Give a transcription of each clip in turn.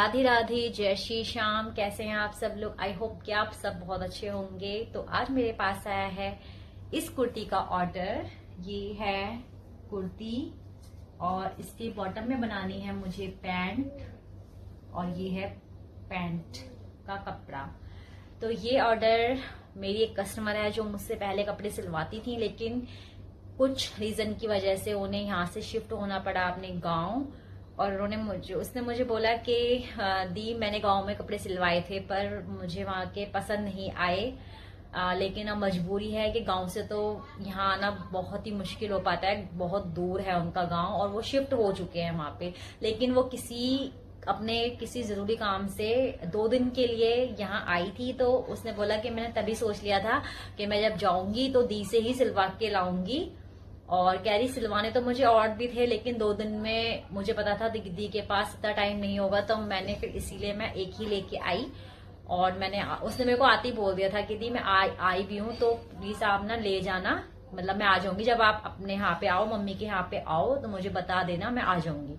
राधे राधे, जय श्री श्याम। कैसे हैं आप सब लोग? आई होप कि आप सब बहुत अच्छे होंगे। तो आज मेरे पास आया है इस कुर्ती का ऑर्डर। ये है कुर्ती और इसके बॉटम में बनानी है मुझे पैंट और ये है पैंट का कपड़ा। तो ये ऑर्डर मेरी एक कस्टमर है जो मुझसे पहले कपड़े सिलवाती थी, लेकिन कुछ रीजन की वजह से उन्हें यहाँ से शिफ्ट होना पड़ा अपने गांव। और उसने मुझे बोला कि दी, मैंने गांव में कपड़े सिलवाए थे पर मुझे वहां के पसंद नहीं आए। लेकिन अब मजबूरी है कि गांव से तो यहाँ आना बहुत ही मुश्किल हो पाता है, बहुत दूर है उनका गांव और वो शिफ्ट हो चुके हैं वहां पे। लेकिन वो किसी जरूरी काम से 2 दिन के लिए यहाँ आई थी। तो उसने बोला कि मैंने तभी सोच लिया था कि मैं जब जाऊंगी तो दी से ही सिलवा के लाऊंगी। और कह रही सिलवाने तो मुझे और भी थे, लेकिन 2 दिन में मुझे पता था दी के पास इतना टाइम नहीं होगा, तो मैंने फिर इसीलिए मैं एक ही लेके आई। और उसने मेरे को आते ही बोल दिया था कि दी मैं आई भी हूँ तो प्लीज आप ना ले जाना, मतलब मैं आ जाऊंगी जब आप अपने यहाँ पे आओ, मम्मी के यहाँ पे आओ तो मुझे बता देना, मैं आ जाऊंगी।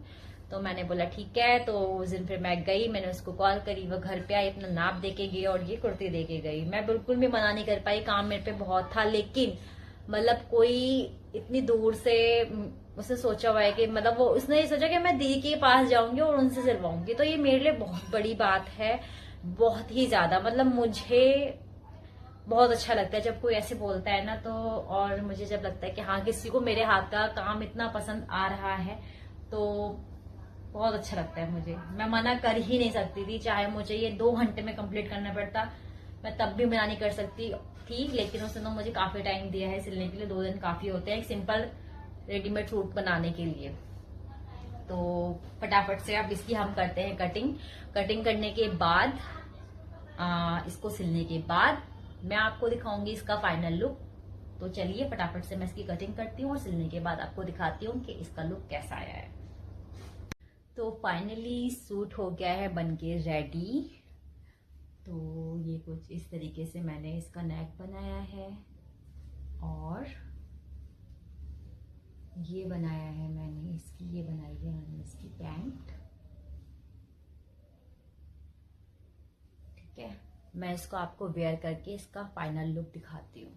तो मैंने बोला ठीक है। तो उस दिन फिर मैं गई, मैंने उसको कॉल करी, वो घर पे आई, अपना नाप दे के गई और ये कुर्ती दे के गई। मैं बिल्कुल भी मना नहीं कर पाई, काम मेरे पे बहुत था, लेकिन मतलब कोई इतनी दूर से उसने सोचा हुआ है कि मतलब वो उसने ये सोचा कि मैं दीदी के पास जाऊंगी और उनसे सिलवाऊंगी। तो ये मेरे लिए बहुत बड़ी बात है, बहुत ही ज्यादा। मतलब मुझे बहुत अच्छा लगता है जब कोई ऐसे बोलता है ना, तो और मुझे जब लगता है कि हाँ किसी को मेरे हाथ का काम इतना पसंद आ रहा है तो बहुत अच्छा लगता है मुझे। मैं मना कर ही नहीं सकती थी, चाहे मुझे ये 2 घंटे में कंप्लीट करना पड़ता मैं तब भी मना नहीं कर सकती थी। लेकिन उसने तो मुझे काफी टाइम दिया है सिलने के लिए, 2 दिन काफी होते हैं एक सिंपल रेडीमेड सूट बनाने के लिए। तो फटाफट से अब इसकी हम करते हैं कटिंग। कटिंग करने के बाद इसको सिलने के बाद मैं आपको दिखाऊंगी इसका फाइनल लुक। तो चलिए फटाफट से मैं इसकी कटिंग करती हूँ और सिलने के बाद आपको दिखाती हूँ कि इसका लुक कैसा आया है। तो फाइनली सूट हो गया है बनके रेडी। तो ये कुछ इस तरीके से मैंने इसका नेक बनाया है और ये बनाया है मैंने इसकी, ये बनाई है मैंने इसकी पैंट। ठीक है, मैं इसको आपको वेयर करके इसका फाइनल लुक दिखाती हूँ।